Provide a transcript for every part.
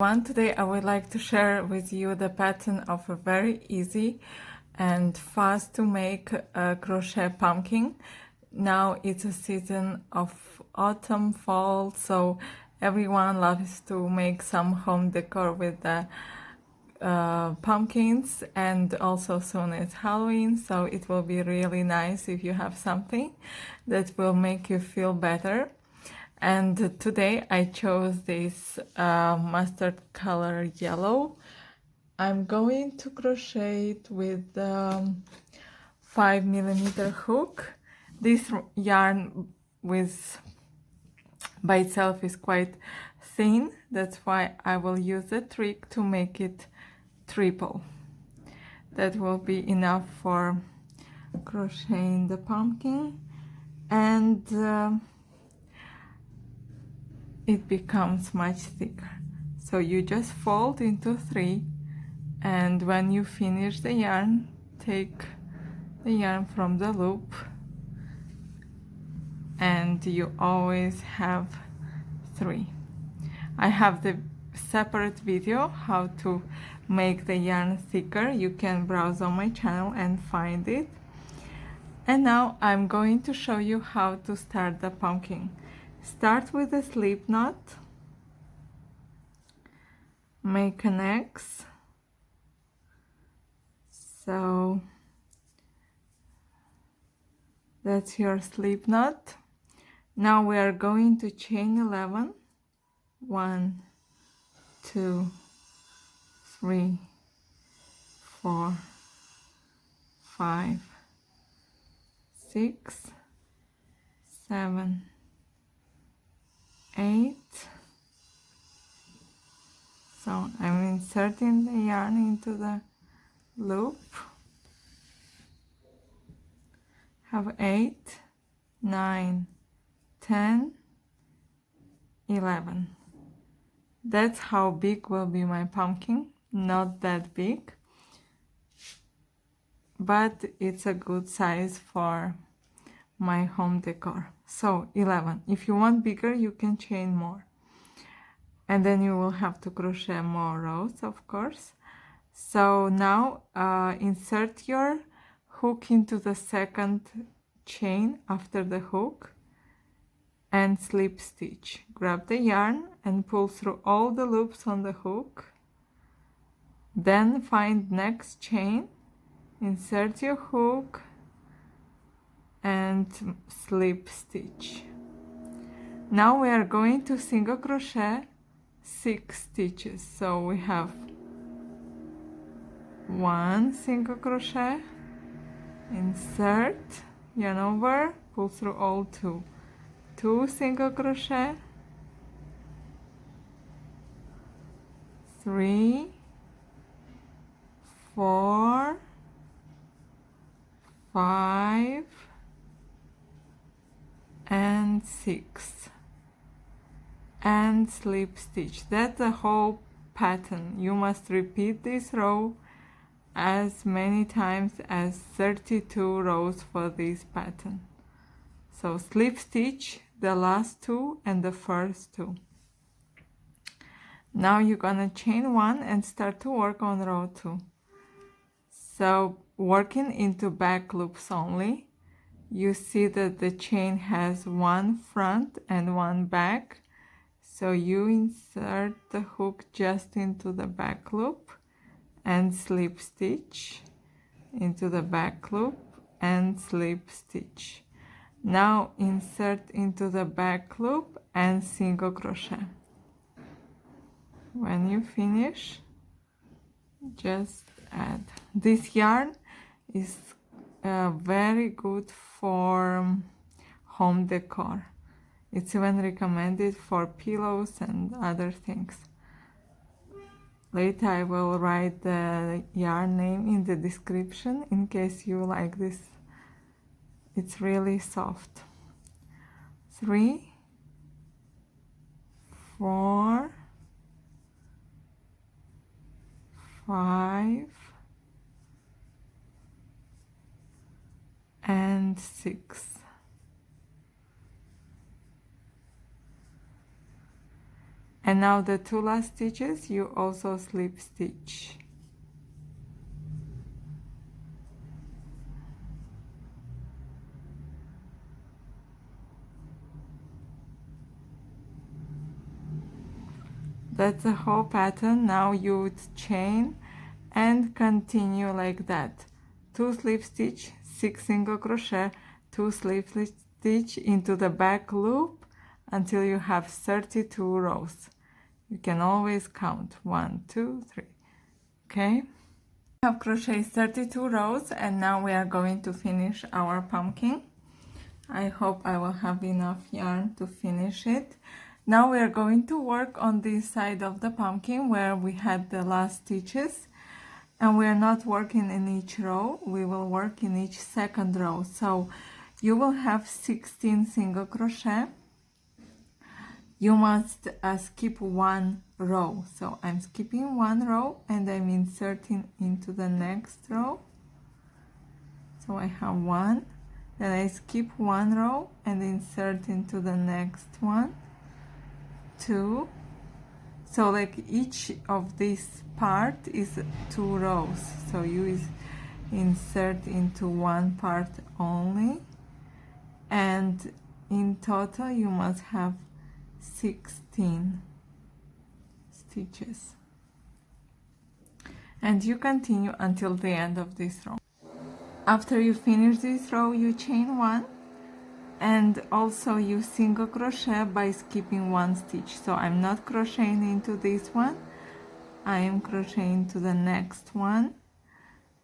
Today I would like to share with you the pattern of a very easy and fast to make crochet pumpkin. Now it's a season of autumn, fall, so everyone loves to make some home decor with the pumpkins, and also soon it's Halloween, so it will be really nice if you have something that will make you feel better. And today I chose this mustard color yellow. I'm going to crochet it with 5mm hook. This yarn by itself is quite thin, that's why I will use a trick to make it triple. That will be enough for crocheting the pumpkin, and it becomes much thicker. So you just fold into 3, and when you finish the yarn, take the yarn from the loop, and you always have 3. I have the separate video how to make the yarn thicker. You can browse on my channel and find it. And now I'm going to show you how to start the pumpkin. Start with a slip knot, make an X, so that's your slip knot. Now we are going to chain 11, 1, 2, 3, 4, 5, 6, 7, 8. So I'm inserting the yarn into the loop. Have 8, 9, 10, 11. That's how big will be my pumpkin. Not that big, but it's a good size for my home decor. So 11. If you want bigger, you can chain more, and then you will have to crochet more rows, of course. So now insert your hook into the second chain after the hook and slip stitch. Grab the yarn and pull through all the loops on the hook. Then find next chain, insert your hook and slip stitch. Now we are going to single crochet 6 stitches. So we have 1 single crochet, insert, yarn over, pull through all 2, 2 single crochet, 3, 4, 5, and 6, and slip stitch. That's the whole pattern. You must repeat this row as many times as 32 rows for this pattern. So slip stitch the last 2 and the first 2. Now you're gonna chain 1 and start to work on row 2. So working into back loops only, you see that the chain has 1 front and 1 back. So you insert the hook just into the back loop and slip stitch into the back loop and slip stitch. Now insert into the back loop and single crochet. When you finish, just add. This yarn is very good for home decor. It's even recommended for pillows and other things. Later I will write the yarn name in the description in case you like this. It's really soft. 3, 4, 5, and 6. And now the 2 last stitches you also slip stitch. That's the whole pattern. Now you would chain and continue like that. 2 slip stitch, 6 single crochet, 2 slip stitch into the back loop until you have 32 rows. You can always count 1, 2, 3. Okay? I have crocheted 32 rows and now we are going to finish our pumpkin. I hope I will have enough yarn to finish it. Now we are going to work on this side of the pumpkin where we had the last stitches, and we are not working in each row, we will work in each second row. So you will have 16 single crochet. You must skip 1 row. So I'm skipping 1 row and I'm inserting into the next row. So I have 1, then I skip 1 row and insert into the next one. 2. So like each of this part is 2 rows, so you insert into 1 part only, and in total you must have 16 stitches, and you continue until the end of this row. After you finish this row you chain 1, and also you single crochet by skipping 1 stitch. So I'm not crocheting into this one, I am crocheting to the next one,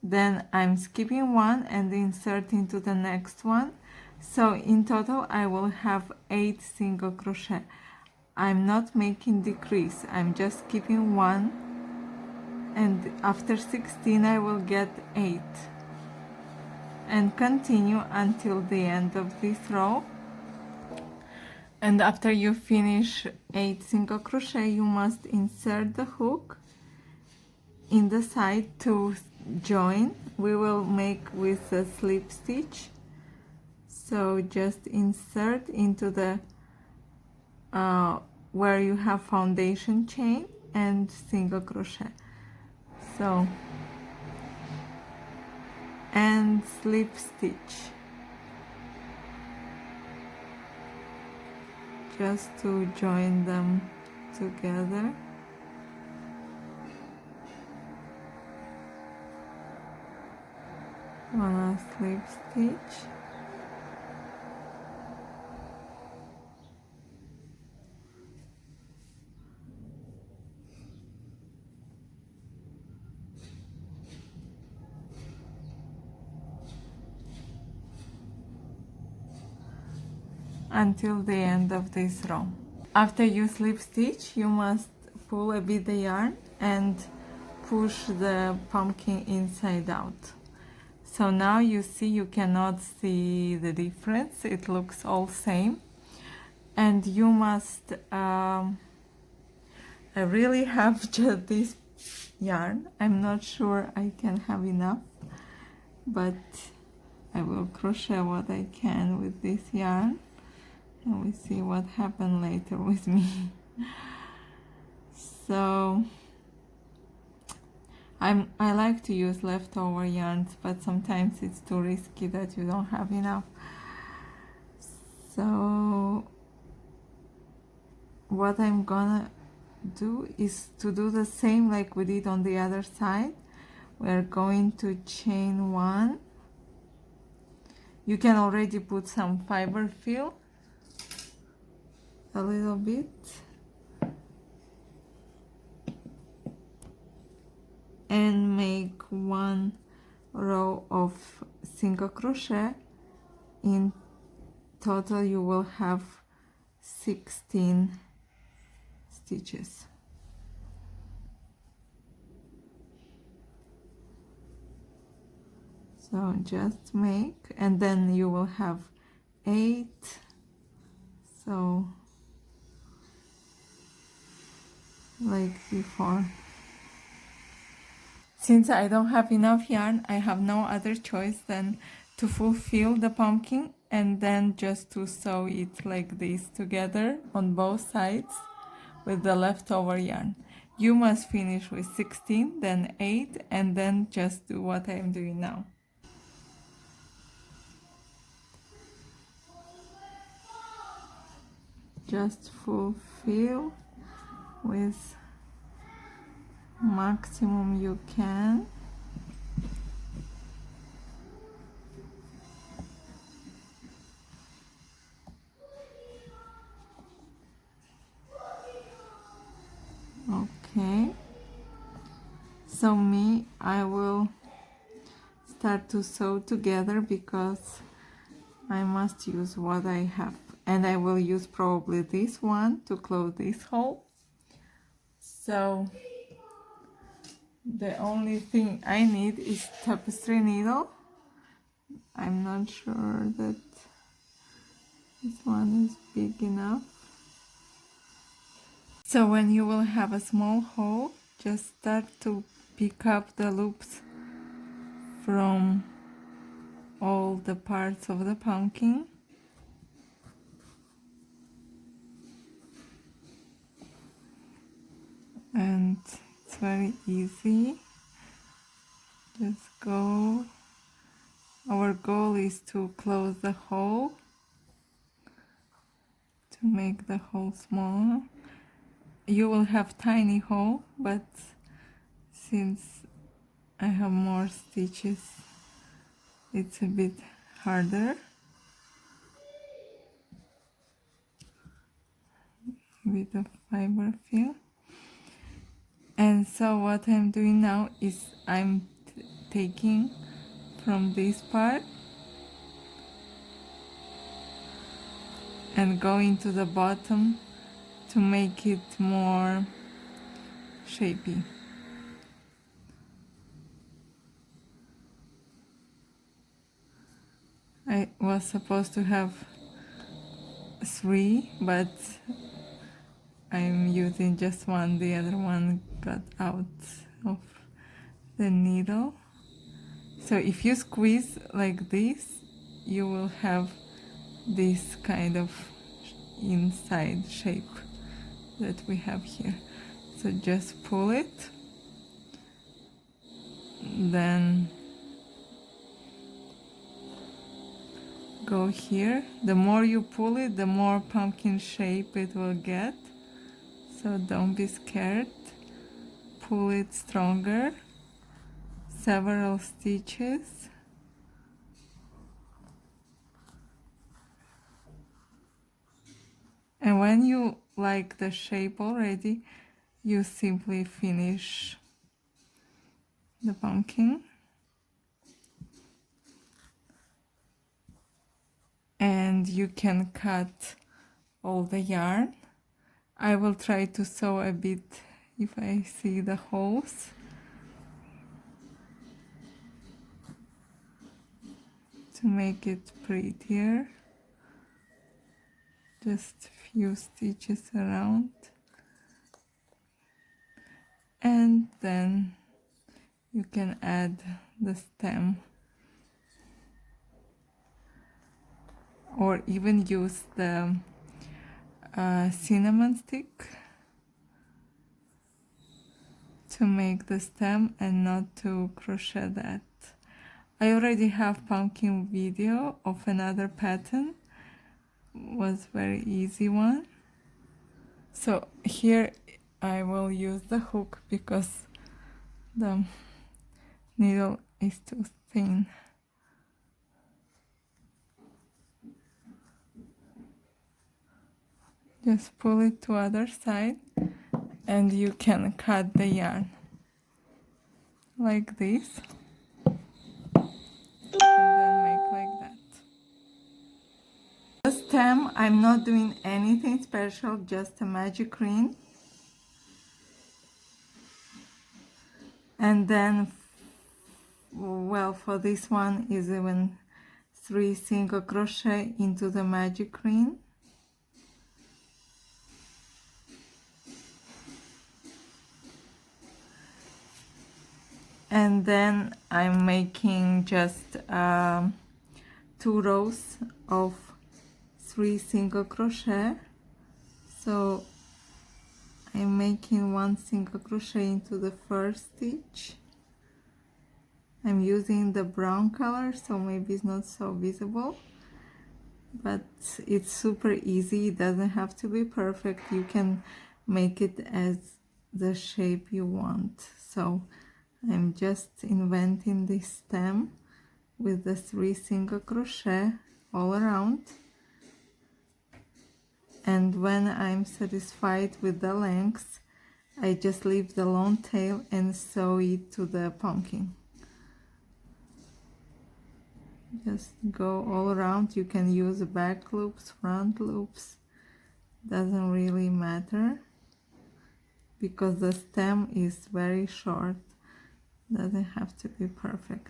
then I'm skipping 1 and insert into the next one. So in total I will have 8 single crochet. I'm not making decrease, I'm just skipping 1, and after 16 I will get 8. And continue until the end of this row. And after you finish 8 single crochet you must insert the hook in the side to join. We will make with a slip stitch, so just insert into the where you have foundation chain and single crochet. So and slip stitch just to join them together. One slip stitch, until the end of this row. After you slip stitch you must pull a bit the yarn and push the pumpkin inside out. So now you see, you cannot see the difference, it looks all same, and you must I really have just this yarn. I'm not sure I can have enough, but I will crochet what I can with this yarn and we see what happened later with me. So I like to use leftover yarns, but sometimes it's too risky that you don't have enough. So what I'm gonna do is to do the same like we did on the other side. We're going to chain 1. You can already put some fiber fill, a little bit, and make 1 row of single crochet. In total you will have 16 stitches. So just make, and then you will have 8. So like before. Since I don't have enough yarn, I have no other choice than to fulfill the pumpkin and then just to sew it like this together on both sides with the leftover yarn. You must finish with 16, then 8, and then just do what I am doing now. Just fulfill with maximum you can. Okay, so I will start to sew together because I must use what I have, and I will use probably this one to close this hole. So the only thing I need is tapestry needle. I'm not sure that this one is big enough. So when you will have a small hole, just start to pick up the loops from all the parts of the pumpkin. And it's very easy. Just go. Our goal is to close the hole, to make the hole smaller. You will have tiny hole, but since I have more stitches, it's a bit harder. With the fiber fill. And so what I'm doing now is I'm taking from this part and going to the bottom to make it more shapy. I was supposed to have 3, but I'm using just one. The other one got out of the needle. So if you squeeze like this, you will have this kind of inside shape that we have here. So just pull it, then go here. The more you pull it, the more pumpkin shape it will get. So don't be scared. Pull it stronger. Several stitches. And when you like the shape already, you simply finish the pumpkin. And you can cut all the yarn. I will try to sew a bit if I see the holes. To make it prettier. Just few stitches around. And then you can add the stem. Or even use the cinnamon stick to make the stem and not to crochet that. I already have pumpkin video of another pattern. Was very easy one. So here I will use the hook because the needle is too thin. Just pull it to other side and you can cut the yarn like this and then make like that. The stem, I'm not doing anything special, just a magic ring. And then, well, for this one is even 3 single crochet into the magic ring. And then I'm making just 2 rows of 3 single crochet. So I'm making one single crochet into the first stitch. I'm using the brown color, so maybe it's not so visible, but it's super easy. It doesn't have to be perfect. You can make it as the shape you want. So I'm just inventing this stem with the 3 single crochet all around, and when I'm satisfied with the length, I just leave the long tail and sew it to the pumpkin. Just go all around. You can use back loops, front loops, doesn't really matter because the stem is very short, doesn't have to be perfect.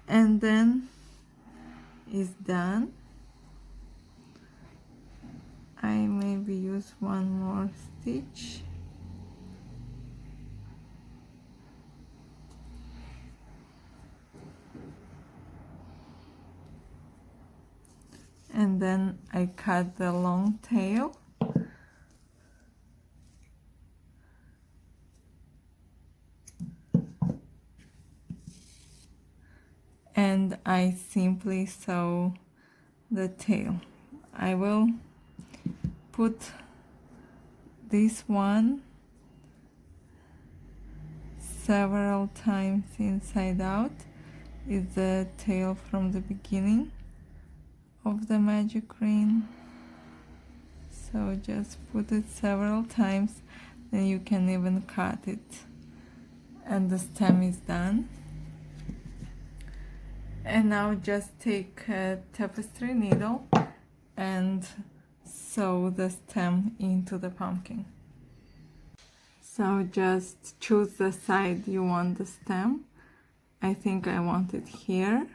And then it's done. I maybe use one more stitch. And then I cut the long tail. And I simply sew the tail. I will put this one several times inside out. Is the tail from the beginning of the magic ring. So just put it several times, then you can even cut it. And the stem is done. And now just take a tapestry needle and sew the stem into the pumpkin. So just choose the side you want the stem. I think I want it here.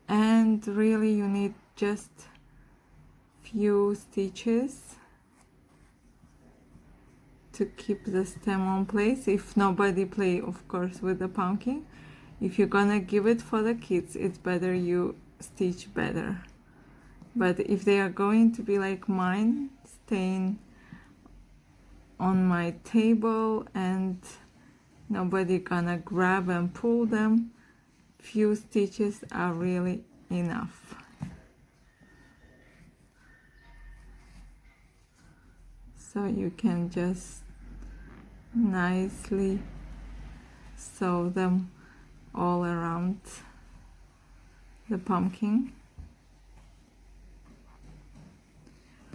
And really you need just few stitches to keep the stem on place. If nobody play, of course, with the pumpkin, if you're gonna give it for the kids, it's better you stitch better. But if they are going to be like mine, staying on my table and nobody gonna grab and pull them, few stitches are really enough. So you can just nicely sew them all around the pumpkin.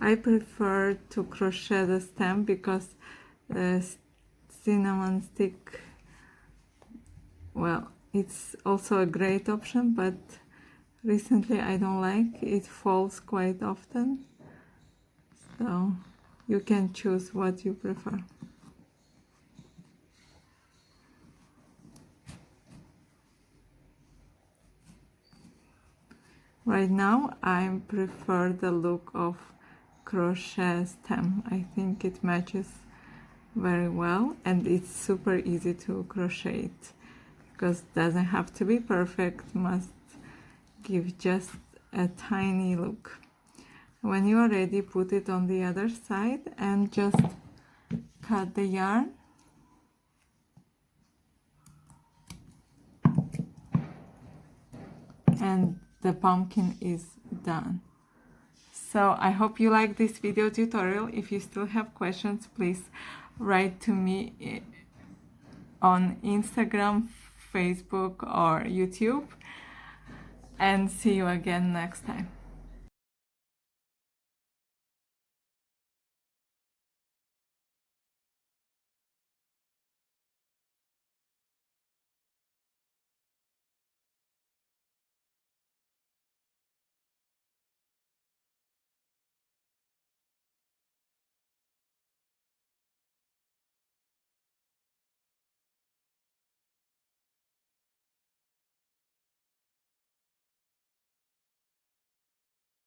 I prefer to crochet the stem because the cinnamon stick, well, it's also a great option, but recently I don't like it, falls quite often, so you can choose what you prefer. Right now I prefer the look of crochet stem. I think it matches very well and it's super easy to crochet it because it doesn't have to be perfect, must give just a tiny look. When you are ready, put it on the other side and just cut the yarn. And the pumpkin is done. So I hope you like this video tutorial. If you still have questions, please write to me on Instagram, Facebook or YouTube, and see you again next time.